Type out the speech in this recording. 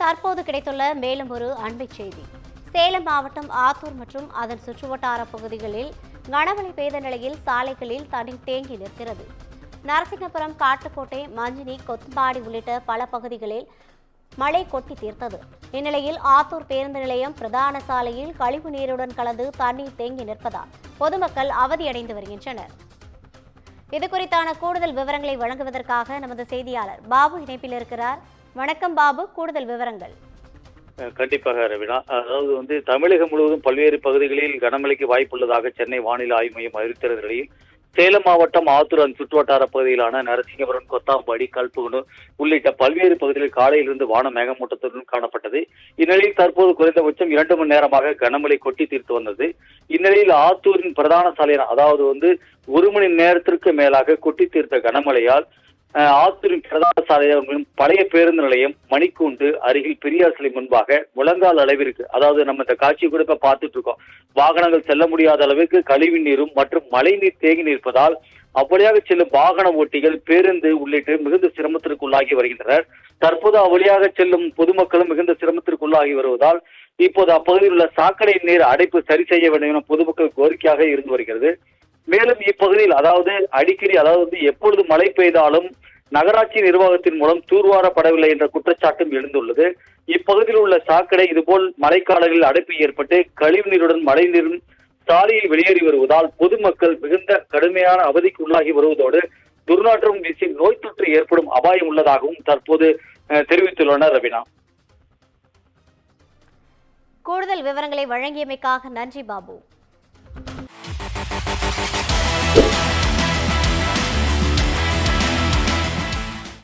தற்போது கிடைத்துள்ள மேலும் ஒரு அண்மைச் செய்தி. சேலம் மாவட்டம் ஆத்தூர் மற்றும் அதன் சுற்றுவட்டார பகுதிகளில் கனமழை பெய்த நிலையில் சாலைகளில் தண்ணீர் தேங்கி நிற்கிறது. நரசிங்கபுரம், காட்டுக்கோட்டை, மஞ்சினி, கொத்தம்பாடி உள்ளிட்ட பல பகுதிகளில் மழை கொட்டி தீர்த்தது. இந்நிலையில் ஆத்தூர் பேருந்து நிலையம் பிரதான சாலையில் கழிவு நீருடன் கலந்து தண்ணீர் தேங்கி நிற்பதால் பொதுமக்கள் அவதியடைந்து வருகின்றனர். இதுகுறித்தான கூடுதல் விவரங்களை வழங்குவதற்காக நமது செய்தியாளர் பாபு இணைப்பில் இருக்கிறார். வணக்கம் பாபு, கூடுதல் விவரங்கள். கண்டிப்பாக ரவினா. அதாவது தமிழகம் முழுவதும் பல்வேறு பகுதிகளில் கனமழைக்கு வாய்ப்புள்ளதாக சென்னை வானிலை ஆய்வு மையம் அறிவித்திருந்த நிலையில் சேலம் மாவட்டம் ஆத்தூர் சுற்றுவட்டார பகுதியிலான நரசிங்கபுரம், கொத்தாம்பாடி, கல்புகுனூர் உள்ளிட்ட பல்வேறு பகுதிகளில் காலையிலிருந்து வானம் மேகமூட்டத்துடன் காணப்பட்டது. இந்நிலையில் தற்போது குறைந்தபட்சம் 2 மணி நேரமாக கனமழை கொட்டி தீர்த்து வந்தது. இந்நிலையில் ஆத்தூரின் பிரதான சாலையான அதாவது 1 மணி நேரத்திற்கு மேலாக கொட்டி தீர்த்த கனமழையால் ஆத்தூரின் பிரதான சாலையில் பழைய பேருந்து நிலையம், மணிக்கூண்டு அருகில் பெரியார் சிலை முன்பாக முழங்கால் அளவிற்கு, அதாவது நம்ம இந்த காட்சி கூட இப்ப பார்த்துட்டு இருக்கோம், வாகனங்கள் செல்ல முடியாத அளவுக்கு கழிவு நீரும் மற்றும் மழை நீர் தேங்கி நிற்பதால் அவ்வழியாக செல்லும் வாகன ஓட்டிகள், பேருந்து உள்ளிட்டு மிகுந்த சிரமத்திற்கு உள்ளாகி வருகின்றனர். தற்போது அவ்வழியாக செல்லும் பொதுமக்களும் மிகுந்த சிரமத்திற்கு உள்ளாகி வருவதால் இப்போது அப்பகுதியில் உள்ள சாக்கடை நீர் அடைப்பு சரி செய்ய வேண்டும் என பொதுமக்கள் கோரிக்கையாக இருந்து வருகிறது. மேலும் இப்பகுதியில் அடிக்கடி எப்பொழுது மழை பெய்தாலும் நகராட்சி நிர்வாகத்தின் மூலம் தூர்வாரப்படவில்லை என்ற குற்றச்சாட்டும் எழுந்துள்ளது. இப்பகுதியில் உள்ள சாக்கடை இதுபோல் மழைக்காலங்களில் அடைப்பு ஏற்பட்டு கழிவு நீருடன் மழை நீரும் சாலையில் வெளியேறி வருவதால் பொதுமக்கள் மிகுந்த கடுமையான அவதிக்கு உள்ளாகி வருவதோடு துர்நாற்றம் வீசி நோய் தொற்று ஏற்படும் அபாயம் உள்ளதாகவும் தற்போது தெரிவித்துள்ளனர். ரவினா, கூடுதல் விவரங்களை வழங்கியமைக்காக நன்றி பாபு.